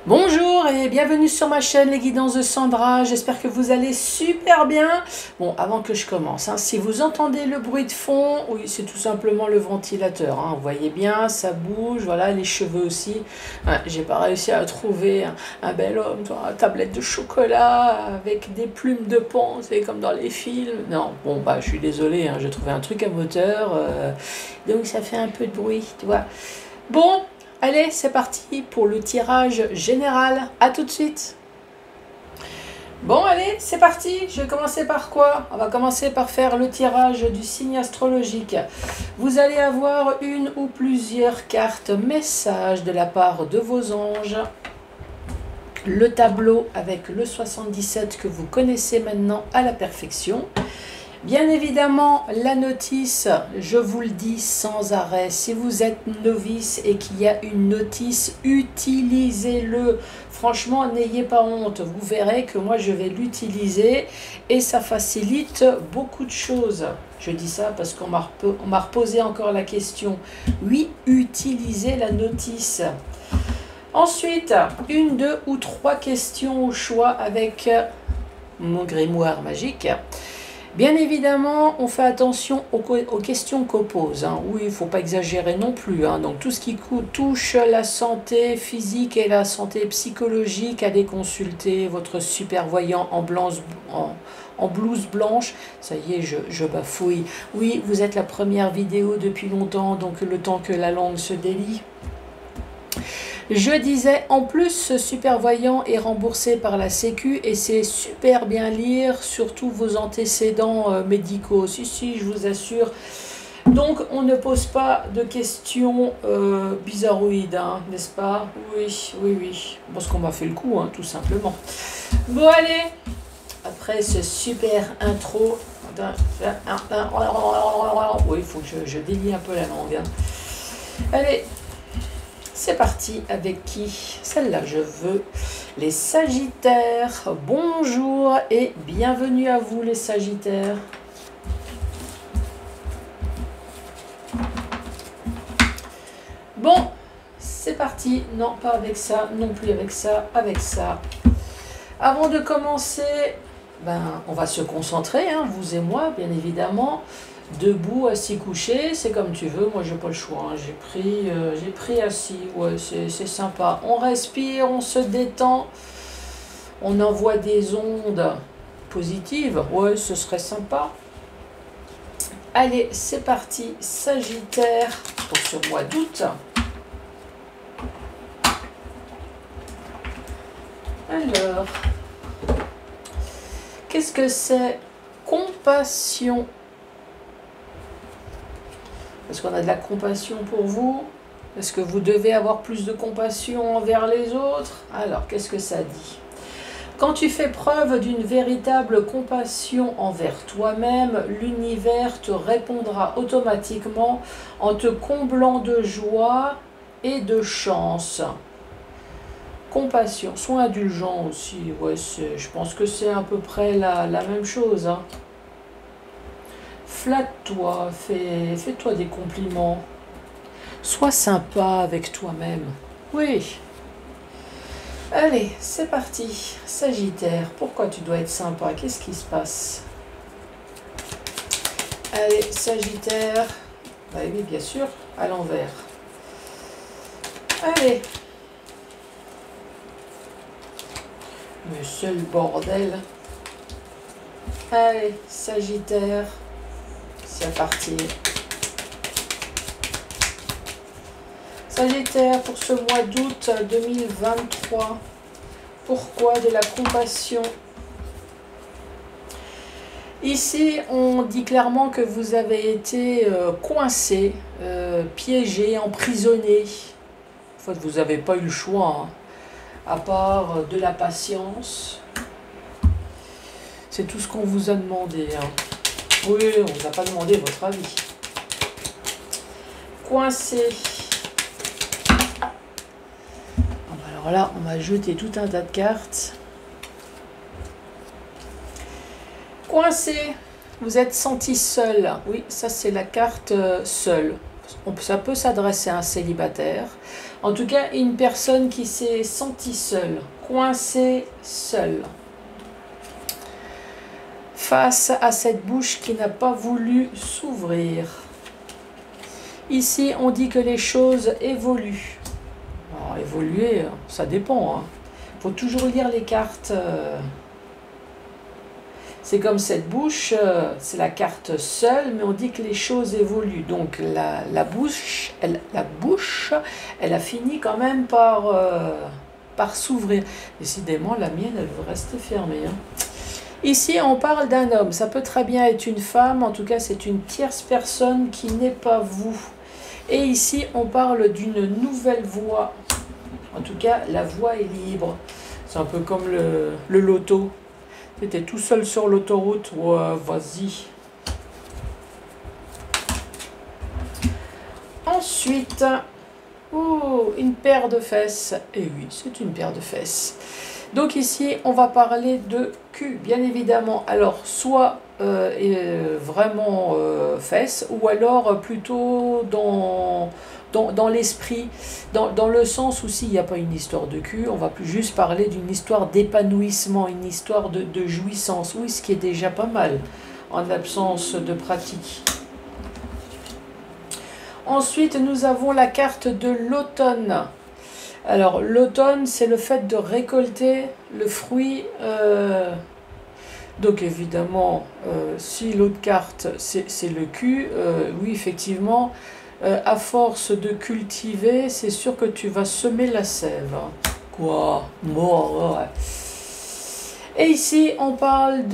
Bonjour et bienvenue sur ma chaîne Les Guidances de Sandra, j'espère que vous allez super bien. Bon, avant que je commence, si vous entendez le bruit de fond, oui, c'est tout simplement le ventilateur, vous voyez bien, ça bouge, voilà, les cheveux aussi. Ouais, j'ai pas réussi à trouver un bel homme, une tablette de chocolat avec des plumes de pan, c'est comme dans les films. Non, bon, bah, je suis désolée, j'ai trouvé un truc à moteur, donc ça fait un peu de bruit, tu vois. Bon. Allez, c'est parti pour le tirage général. À tout de suite. Bon, allez, c'est parti. Je vais commencer par quoi? On va commencer par faire le tirage du signe astrologique. Vous allez avoir une ou plusieurs cartes messages de la part de vos anges. Le tableau avec le 77 que vous connaissez maintenant à la perfection. Bien évidemment, la notice, je vous le dis sans arrêt, si vous êtes novice et qu'il y a une notice, utilisez-le. Franchement, n'ayez pas honte. Vous verrez que moi, je vais l'utiliser et ça facilite beaucoup de choses. Je dis ça parce qu'on m'a reposé encore la question. Oui, utilisez la notice. Ensuite, une, deux ou trois questions au choix avec mon grimoire magique. Bien évidemment, on fait attention aux questions qu'on pose. Oui, il ne faut pas exagérer non plus. Donc tout ce qui touche la santé physique et la santé psychologique, allez consulter votre supervoyant en blouse blanche. Ça y est, je bafouille. Oui, vous êtes la première vidéo depuis longtemps, donc le temps que la langue se délie. Je disais, en plus, ce supervoyant est remboursé par la Sécu et c'est super bien lire, surtout vos antécédents médicaux. Si, je vous assure. Donc, on ne pose pas de questions bizarroïdes, n'est-ce pas? Oui. Parce qu'on m'a fait le coup, tout simplement. Bon, allez, après ce super intro, oui, il faut que je délie un peu la langue. Allez. C'est parti, avec qui? Celle-là, je veux. Les Sagittaires, bonjour et bienvenue à vous les Sagittaires. Bon, c'est parti. Non, pas avec ça, non plus avec ça, avec ça. Avant de commencer, on va se concentrer, vous et moi, bien évidemment. Debout, assis, couché, c'est comme tu veux, moi j'ai pas le choix, j'ai pris assis, ouais, c'est sympa. On respire, on se détend, on envoie des ondes positives, ouais, ce serait sympa. Allez, c'est parti, Sagittaire, pour ce mois d'août. Alors, qu'est-ce que c'est? Compassion. Est-ce qu'on a de la compassion pour vous? Est-ce que vous devez avoir plus de compassion envers les autres? Alors, qu'est-ce que ça dit? Quand tu fais preuve d'une véritable compassion envers toi-même, l'univers te répondra automatiquement en te comblant de joie et de chance. Compassion, sois indulgent aussi, ouais, je pense que c'est à peu près la même chose. Flatte-toi, fais-toi des compliments. Sois sympa avec toi-même. Oui. Allez, c'est parti. Sagittaire, pourquoi tu dois être sympa? Qu'est-ce qui se passe? Allez, Sagittaire. Oui, bien sûr, à l'envers. Allez. Mais c'est le bordel. Allez, Sagittaire. C'est parti. Sagittaire, pour ce mois d'août 2023, pourquoi de la compassion? Ici, on dit clairement que vous avez été coincé, piégé, emprisonné. En fait, vous n'avez pas eu le choix, à part de la patience. C'est tout ce qu'on vous a demandé. Oui, on ne vous a pas demandé votre avis. Coincé. Alors là, on m'a jeté tout un tas de cartes. Coincé. Vous êtes senti seul. Oui, ça c'est la carte seul. ça peut s'adresser à un célibataire. En tout cas, une personne qui s'est sentie seule, coincée seule, face à cette bouche qui n'a pas voulu s'ouvrir. Ici, on dit que les choses évoluent. Alors, évoluer, ça dépend, hein. Faut toujours lire les cartes. C'est comme cette bouche, c'est la carte seule, mais on dit que les choses évoluent. Donc la bouche, elle a fini quand même par s'ouvrir. Décidément, la mienne, elle veut rester fermée, hein. Ici, on parle d'un homme. Ça peut très bien être une femme. En tout cas, c'est une tierce personne qui n'est pas vous. Et ici, on parle d'une nouvelle voie. En tout cas, la voie est libre. C'est un peu comme le loto. Tu étais tout seul sur l'autoroute. Ouais, vas-y. Ensuite, oh, une paire de fesses. Et oui, c'est une paire de fesses. Donc ici, on va parler de cul, bien évidemment. Alors, soit vraiment fesses, ou alors plutôt dans l'esprit, dans le sens où s'il n'y a pas une histoire de cul, on va plus juste parler d'une histoire d'épanouissement, une histoire de jouissance. Oui, ce qui est déjà pas mal, en absence de pratique. Ensuite, nous avons la carte de l'automne. Alors, l'automne, c'est le fait de récolter le fruit. Donc, évidemment, si l'autre carte, c'est le cul, oui, effectivement, à force de cultiver, c'est sûr que tu vas semer la sève. Quoi? Bon, ouais. Et ici, on parle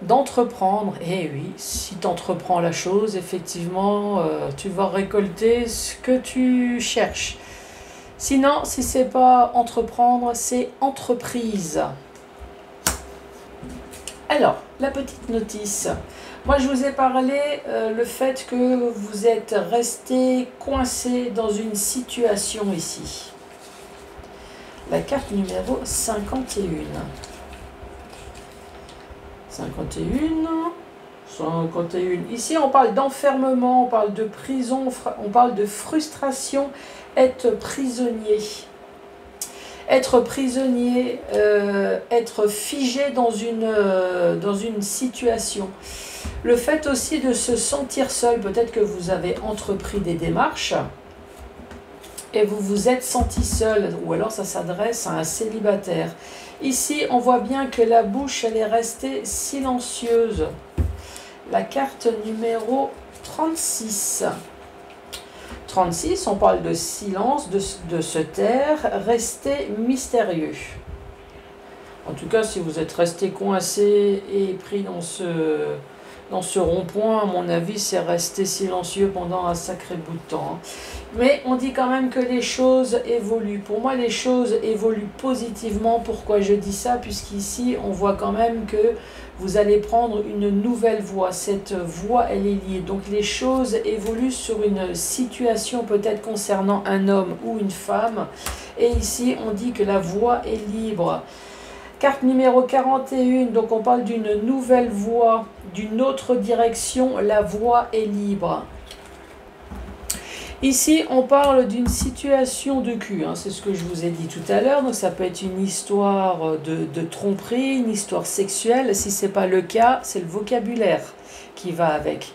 d'entreprendre. Et oui, si tu entreprends la chose, effectivement, tu vas récolter ce que tu cherches. Sinon, si c'est pas entreprendre, c'est entreprise. Alors, la petite notice. Moi, je vous ai parlé le fait que vous êtes resté coincé dans une situation ici. La carte numéro 51. 51. Ici, on parle d'enfermement, on parle de prison, on parle de frustration. Être prisonnier. Être prisonnier, être figé dans une situation. Le fait aussi de se sentir seul, peut-être que vous avez entrepris des démarches et vous vous êtes senti seul, ou alors ça s'adresse à un célibataire. Ici, on voit bien que la bouche, elle est restée silencieuse. La carte numéro 36. 36, on parle de silence, de se taire, rester mystérieux. En tout cas, si vous êtes resté coincé et pris dans ce rond-point, à mon avis, c'est rester silencieux pendant un sacré bout de temps. Mais on dit quand même que les choses évoluent. Pour moi, les choses évoluent positivement. Pourquoi je dis ça? Puisqu'ici, on voit quand même que vous allez prendre une nouvelle voie. Cette voie, elle est liée. Donc les choses évoluent sur une situation peut-être concernant un homme ou une femme. Et ici, on dit que la voie est libre. Carte numéro 41, donc on parle d'une nouvelle voie, d'une autre direction. La voie est libre. Ici, on parle d'une situation de cul, hein, c'est ce que je vous ai dit tout à l'heure. Donc ça peut être une histoire de tromperie, une histoire sexuelle. Si ce n'est pas le cas, c'est le vocabulaire qui va avec.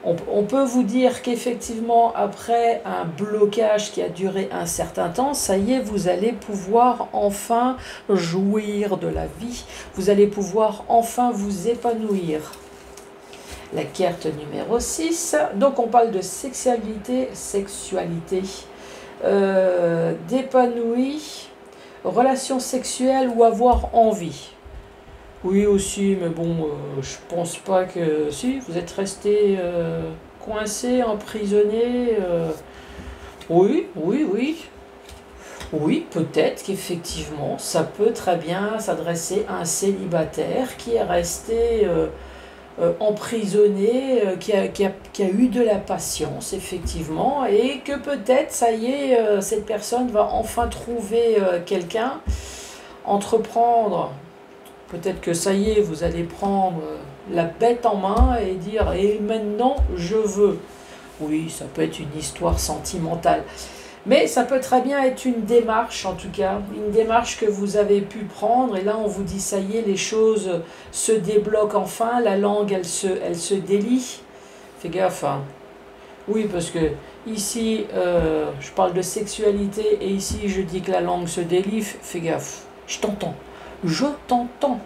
On peut vous dire qu'effectivement, après un blocage qui a duré un certain temps, ça y est, vous allez pouvoir enfin jouir de la vie. Vous allez pouvoir enfin vous épanouir. La carte numéro 6, donc on parle de sexualité, d'épanoui, relation sexuelle ou avoir envie. Oui aussi, mais bon, je pense pas que... Si, vous êtes resté coincé, emprisonné. Oui. Oui, peut-être qu'effectivement, ça peut très bien s'adresser à un célibataire qui est resté... emprisonné, qui a eu de la patience, effectivement, et que peut-être, ça y est, cette personne va enfin trouver quelqu'un, entreprendre, peut-être que ça y est, vous allez prendre la bête en main et dire « et maintenant, je veux ». Oui, ça peut être une histoire sentimentale. Mais ça peut très bien être une démarche, en tout cas, une démarche que vous avez pu prendre. Et là, on vous dit, ça y est, les choses se débloquent enfin. La langue, elle se délie. Fais gaffe, hein. Oui, parce que ici, je parle de sexualité. Et ici, je dis que la langue se délie. Fais gaffe. Je t'entends. Je t'entends.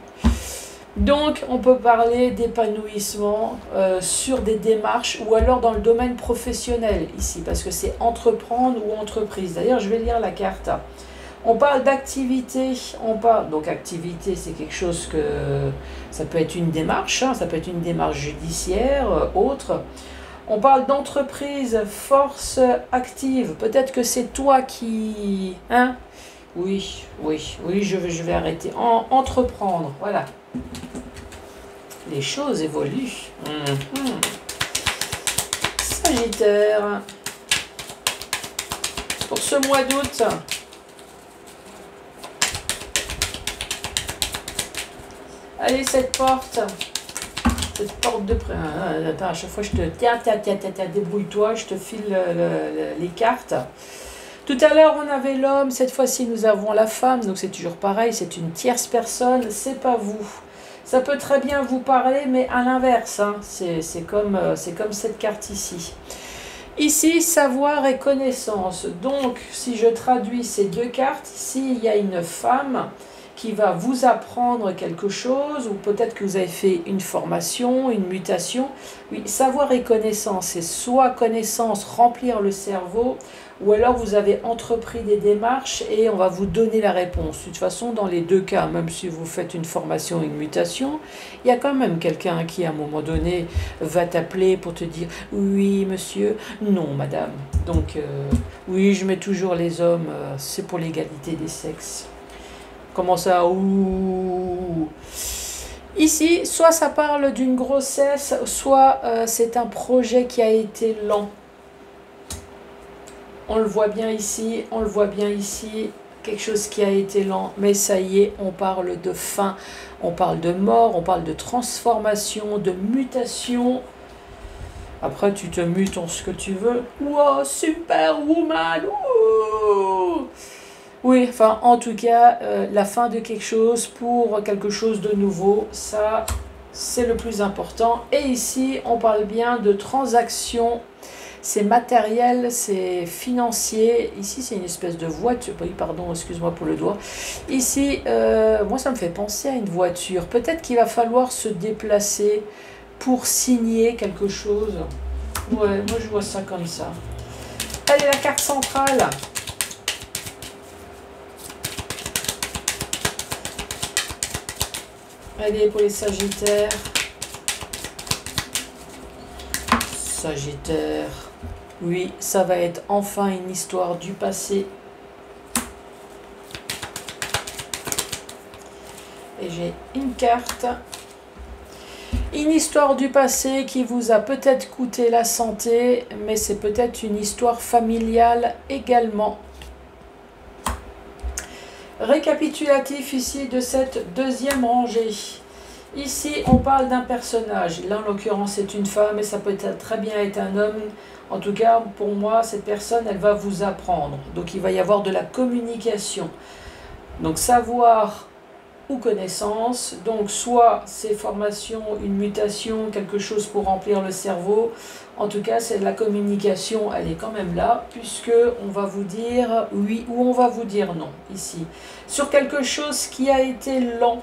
Donc, on peut parler d'épanouissement sur des démarches ou alors dans le domaine professionnel ici, parce que c'est entreprendre ou entreprise. D'ailleurs, je vais lire la carte. On parle d'activité, donc activité, c'est quelque chose que ça peut être une démarche, hein, ça peut être une démarche judiciaire, autre. On parle d'entreprise, force active. Peut-être que c'est toi qui, hein? Oui, je vais arrêter. Entreprendre, voilà. Les choses évoluent. Sagittaire. Pour ce mois d'août. Allez, cette porte. Cette porte de près. Attends, à chaque fois, je te... Tiens, débrouille-toi, je te file les cartes. Tout à l'heure, on avait l'homme. Cette fois-ci, nous avons la femme. Donc, c'est toujours pareil. C'est une tierce personne. C'est pas vous. Ça peut très bien vous parler, mais à l'inverse, hein. C'est comme cette carte ici. Ici, savoir et connaissance. Donc, si je traduis ces deux cartes, ici, il y a une femme qui va vous apprendre quelque chose, ou peut-être que vous avez fait une formation, une mutation. Oui, savoir et connaissance, c'est soit connaissance, remplir le cerveau, ou alors vous avez entrepris des démarches et on va vous donner la réponse. De toute façon, dans les deux cas, même si vous faites une formation, une mutation, il y a quand même quelqu'un qui, à un moment donné, va t'appeler pour te dire « Oui, monsieur, non, madame. » Donc, oui, je mets toujours les hommes, c'est pour l'égalité des sexes. Comment ça? Ouh. Ici, soit ça parle d'une grossesse, soit c'est un projet qui a été lent. On le voit bien ici, on le voit bien ici, quelque chose qui a été lent, mais ça y est, on parle de fin, on parle de mort, on parle de transformation, de mutation. Après, tu te mutes en ce que tu veux. Wow, superwoman! Ouh. Oui, enfin, en tout cas, la fin de quelque chose pour quelque chose de nouveau, ça, c'est le plus important. Et ici, on parle bien de transactions. C'est matériel, c'est financier. Ici, c'est une espèce de voiture. Oui, pardon, excuse-moi pour le doigt. Ici, moi, ça me fait penser à une voiture. Peut-être qu'il va falloir se déplacer pour signer quelque chose. Ouais, moi, je vois ça comme ça. Allez, la carte centrale. Allez, pour les Sagittaires. Sagittaire. Oui, ça va être enfin une histoire du passé. Et j'ai une carte. Une histoire du passé qui vous a peut-être coûté la santé, mais c'est peut-être une histoire familiale également. Récapitulatif ici de cette deuxième rangée. Ici, on parle d'un personnage. Là, en l'occurrence, c'est une femme et ça peut très bien être un homme. En tout cas, pour moi, cette personne, elle va vous apprendre. Donc, il va y avoir de la communication. Donc, savoir ou connaissance. Donc, soit c'est formation, une mutation, quelque chose pour remplir le cerveau. En tout cas, c'est de la communication, elle est quand même là, puisque on va vous dire oui ou on va vous dire non, ici. Sur quelque chose qui a été lent,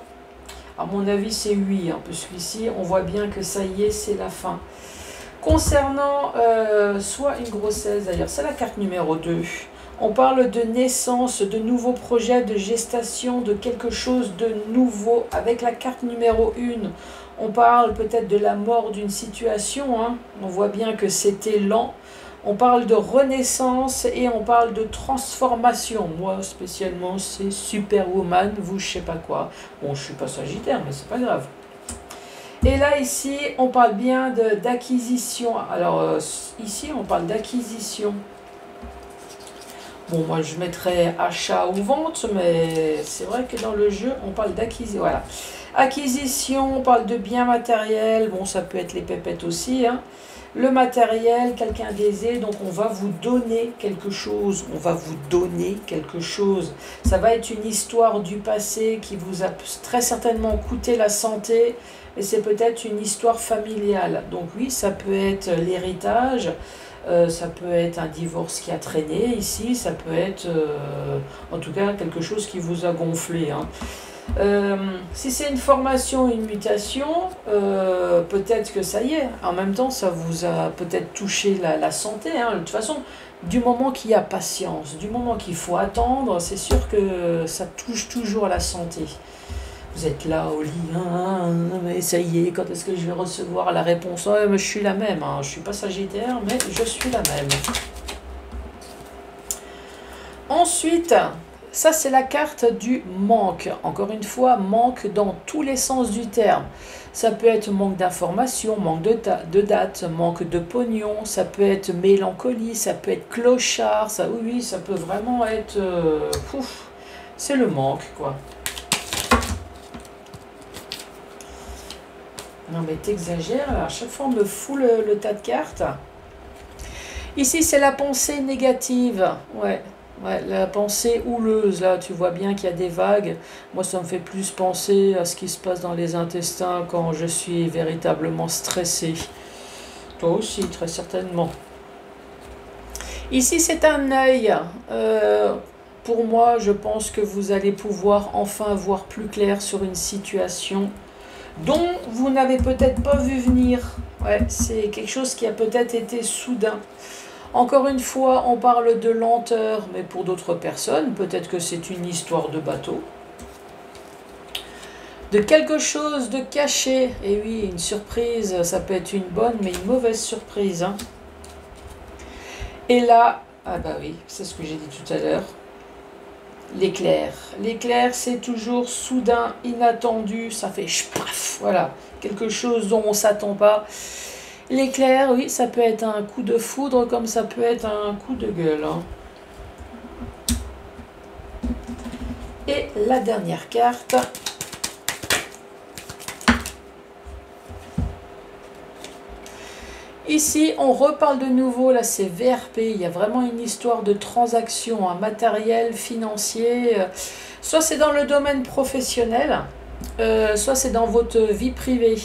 à mon avis, c'est oui, hein, parce qu'ici, on voit bien que ça y est, c'est la fin. Concernant soit une grossesse, d'ailleurs, c'est la carte numéro 2. On parle de naissance, de nouveaux projets, de gestation, de quelque chose de nouveau. Avec la carte numéro 1, on parle peut-être de la mort d'une situation. Hein. On voit bien que c'était lent. On parle de renaissance et on parle de transformation. Moi, spécialement, c'est Superwoman, vous, je sais pas quoi. Bon, je suis pas Sagittaire, mais c'est pas grave. Et là, ici, on parle bien d'acquisition. Alors, ici, on parle d'acquisition. Bon, moi, je mettrais achat ou vente, mais c'est vrai que dans le jeu, on parle d'acquisition. Voilà. Acquisition, on parle de biens matériels. Bon, ça peut être les pépettes aussi, hein. Le matériel, quelqu'un d'aisé, donc on va vous donner quelque chose, on va vous donner quelque chose. Ça va être une histoire du passé qui vous a très certainement coûté la santé, et c'est peut-être une histoire familiale. Donc oui, ça peut être l'héritage, ça peut être un divorce qui a traîné ici, ça peut être en tout cas quelque chose qui vous a gonflé, hein. Si c'est une formation, une mutation, peut-être que ça y est. En même temps, ça vous a peut-être touché la santé, hein. De toute façon, du moment qu'il y a patience, du moment qu'il faut attendre, c'est sûr que ça touche toujours la santé. Vous êtes là au lit, mais ça y est, quand est-ce que je vais recevoir la réponse? Ouais, mais je suis la même, hein. Je ne suis pas Sagittaire, mais je suis la même. Ensuite, ça c'est la carte du manque. Encore une fois, manque dans tous les sens du terme. Ça peut être manque d'information, manque de date, manque de pognon, ça peut être mélancolie, ça peut être clochard, ça, oui, ça peut vraiment être... c'est le manque, quoi. Non mais t'exagères, à chaque fois on me fout le tas de cartes. Ici c'est la pensée négative, ouais. Ouais, la pensée houleuse, là, tu vois bien qu'il y a des vagues. Moi, ça me fait plus penser à ce qui se passe dans les intestins quand je suis véritablement stressé. Toi aussi, très certainement. Ici, c'est un œil. Pour moi, je pense que vous allez pouvoir enfin voir plus clair sur une situation dont vous n'avez peut-être pas vu venir. Ouais, c'est quelque chose qui a peut-être été soudain. Encore une fois, on parle de lenteur, mais pour d'autres personnes, peut-être que c'est une histoire de bateau. De quelque chose de caché. Et oui, une surprise, ça peut être une bonne, mais une mauvaise surprise, hein. Et là, ah bah oui, c'est ce que j'ai dit tout à l'heure. L'éclair. L'éclair, c'est toujours soudain, inattendu, ça fait paf, voilà. Quelque chose dont on ne s'attend pas. L'éclair, oui, ça peut être un coup de foudre comme ça peut être un coup de gueule, hein. Et la dernière carte. Ici, on reparle de nouveau, là c'est VRP, il y a vraiment une histoire de transaction, un matériel financier. Soit c'est dans le domaine professionnel, soit c'est dans votre vie privée.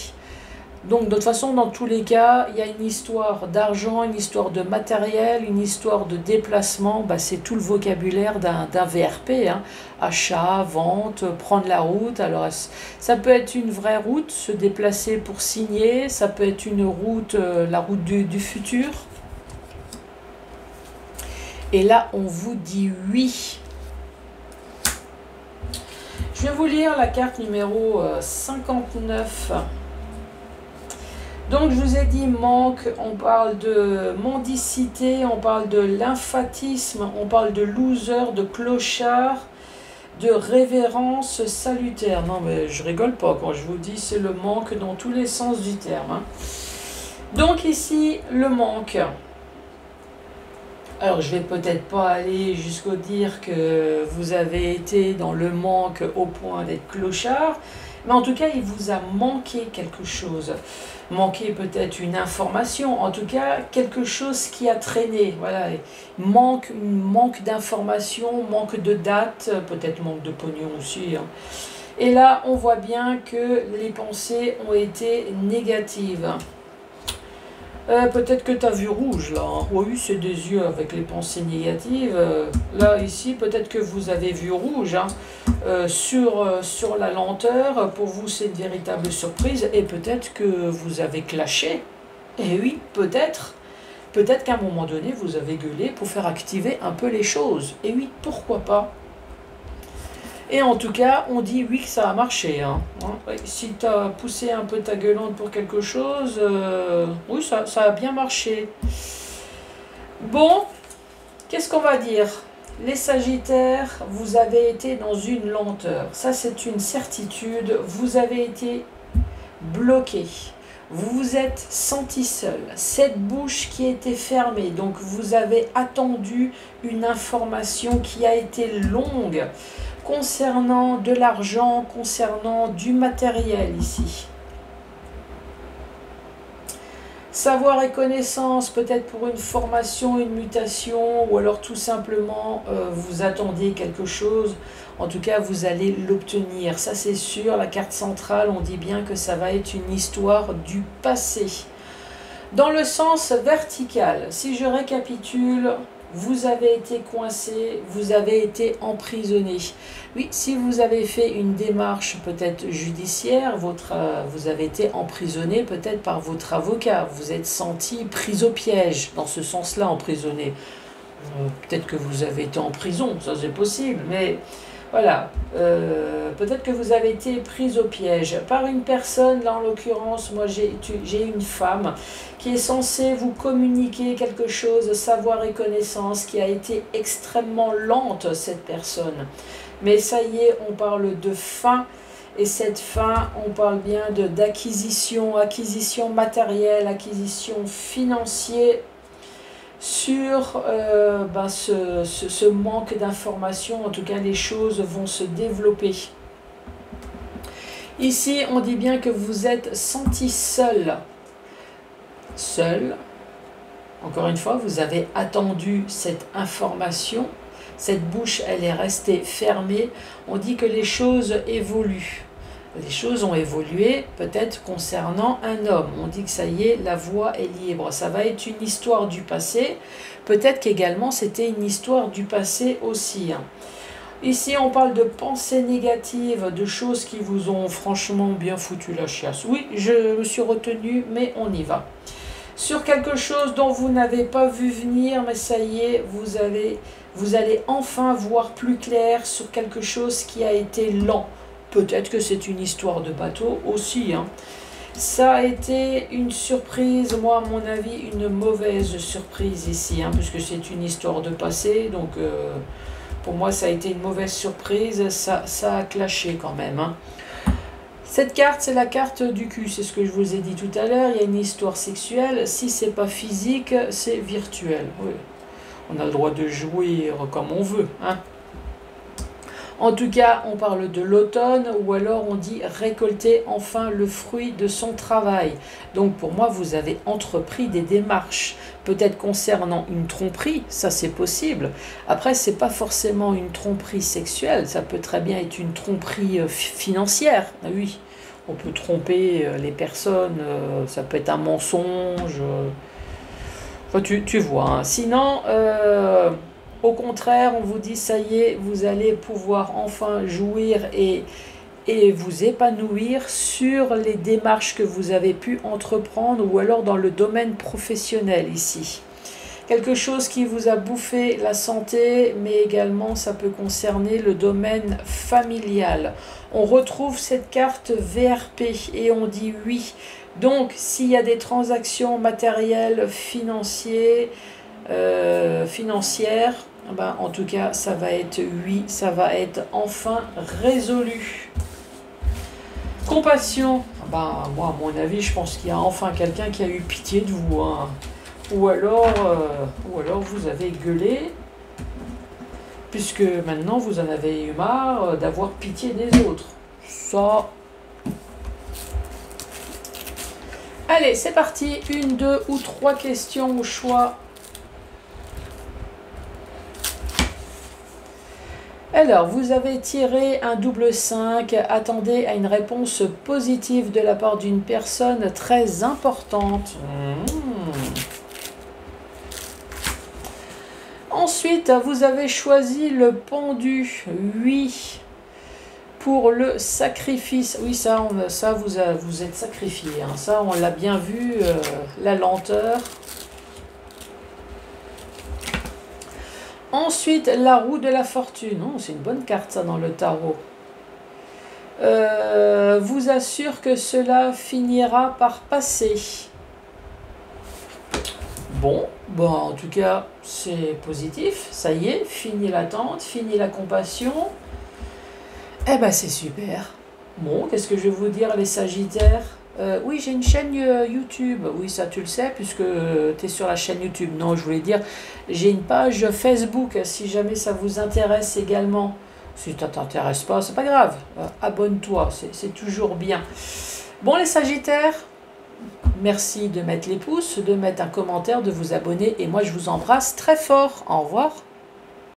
Donc de toute façon, dans tous les cas, il y a une histoire d'argent, une histoire de matériel, une histoire de déplacement. Bah, c'est tout le vocabulaire d'un VRP, hein. Achat, vente, prendre la route. Alors ça peut être une vraie route, se déplacer pour signer. Ça peut être une route, la route du futur. Et là, on vous dit oui. Je vais vous lire la carte numéro 59. Donc je vous ai dit manque, on parle de mendicité, on parle de lymphatisme, on parle de loser, de clochard, de révérence salutaire. Non mais je rigole pas quand je vous dis c'est le manque dans tous les sens du terme, hein. Donc ici le manque. Alors je vais peut-être pas aller jusqu'au dire que vous avez été dans le manque au point d'être clochard, mais en tout cas il vous a manqué quelque chose. Manquer peut-être une information, en tout cas quelque chose qui a traîné, voilà, manque d'information, manque de date, peut-être manque de pognon aussi, hein. Et là on voit bien que les pensées ont été négatives. Peut-être que tu as vu rouge là, hein. Oui, c'est des yeux avec les pensées négatives. Là, ici, peut-être que vous avez vu rouge, hein. Sur la lenteur. Pour vous, c'est une véritable surprise. Et peut-être que vous avez clashé. Et oui, peut-être. Peut-être qu'à un moment donné, vous avez gueulé pour faire activer un peu les choses. Et oui, pourquoi pas. Et en tout cas, on dit oui que ça a marché, hein. Si tu as poussé un peu ta gueulante pour quelque chose, oui, ça a bien marché. Bon, qu'est-ce qu'on va dire? Les Sagittaires, vous avez été dans une lenteur. Ça, c'est une certitude. Vous avez été bloqué. Vous vous êtes senti seul. Cette bouche qui était fermée. Donc, vous avez attendu une information qui a été longue concernant de l'argent, concernant du matériel ici. Savoir et connaissance, peut-être pour une formation, une mutation, ou alors tout simplement vous attendiez quelque chose. En tout cas, vous allez l'obtenir. Ça, c'est sûr. La carte centrale, on dit bien que ça va être une histoire du passé. Dans le sens vertical, si je récapitule, vous avez été coincé, vous avez été emprisonné. Oui, si vous avez fait une démarche peut-être judiciaire, vous avez été emprisonné peut-être par votre avocat. Vous êtes senti pris au piège, dans ce sens-là, emprisonné. Peut-être que vous avez été en prison, ça c'est possible, mais voilà. Peut-être que vous avez été pris au piège par une personne, là en l'occurrence, moi j'ai une femme qui est censée vous communiquer quelque chose, savoir et connaissance, qui a été extrêmement lente, cette personne. Mais ça y est, on parle de fin, et cette fin, on parle bien d'acquisition, acquisition matérielle, acquisition financière, sur ce manque d'informations. En tout cas, les choses vont se développer. Ici, on dit bien que vous êtes senti seul. Seul. Encore une fois, vous avez attendu cette information. Cette bouche, elle est restée fermée. On dit que les choses évoluent. Les choses ont évolué, peut-être concernant un homme. On dit que ça y est, la voie est libre. Ça va être une histoire du passé. Peut-être qu'également, c'était une histoire du passé aussi. Ici, on parle de pensées négatives, de choses qui vous ont franchement bien foutu la chiasse. Oui, je me suis retenue, mais on y va. Sur quelque chose dont vous n'avez pas vu venir, mais ça y est, vous allez enfin voir plus clair sur quelque chose qui a été lent. Peut-être que c'est une histoire de bateau aussi. Ça a été une surprise, moi à mon avis, une mauvaise surprise ici, puisque c'est une histoire de passé. Donc pour moi, ça a été une mauvaise surprise. Ça a clashé quand même. Cette carte, c'est la carte du cul. C'est ce que je vous ai dit tout à l'heure. Il y a une histoire sexuelle. Si c'est pas physique, c'est virtuel. Oui. On a le droit de jouer comme on veut. En tout cas, on parle de l'automne, ou alors on dit récolter enfin le fruit de son travail. Donc pour moi, vous avez entrepris des démarches, peut-être concernant une tromperie, ça c'est possible. Après, c'est pas forcément une tromperie sexuelle, ça peut très bien être une tromperie financière. Ah oui, on peut tromper les personnes, ça peut être un mensonge. Enfin, tu vois. Sinon... au contraire, on vous dit, ça y est, vous allez pouvoir enfin jouir et vous épanouir sur les démarches que vous avez pu entreprendre, ou alors dans le domaine professionnel ici. Quelque chose qui vous a bouffé la santé, mais également ça peut concerner le domaine familial. On retrouve cette carte VRP et on dit oui. Donc, s'il y a des transactions matérielles, financières, en tout cas ça va être oui, ça va être enfin résolu. Compassion, moi à mon avis je pense qu'il y a enfin quelqu'un qui a eu pitié de vous, ou alors vous avez gueulé, puisque maintenant vous en avez eu marre d'avoir pitié des autres. Ça, allez, c'est parti, 1, 2 ou 3 questions au choix. Alors, vous avez tiré un double 5, attendez à une réponse positive de la part d'une personne très importante. Ensuite, vous avez choisi le pendu, oui, pour le sacrifice. Oui, ça vous êtes sacrifié, ça on l'a bien vu, la lenteur. Ensuite, la roue de la fortune. Oh, c'est une bonne carte, ça, dans le tarot. Vous assure que cela finira par passer. Bon, en tout cas, c'est positif. Ça y est, fini l'attente, fini la compassion. Eh ben, c'est super. Bon, qu'est-ce que je vais vous dire, les Sagittaires ? Oui, j'ai une chaîne YouTube. Oui, ça tu le sais, puisque tu es sur la chaîne YouTube. Non, je voulais dire, j'ai une page Facebook, si jamais ça vous intéresse également. Si ça ne t'intéresse pas, c'est pas grave. Abonne-toi, c'est toujours bien. Bon, les Sagittaires, Merci de mettre les pouces, de mettre un commentaire, de vous abonner. Et moi, je vous embrasse très fort. Au revoir.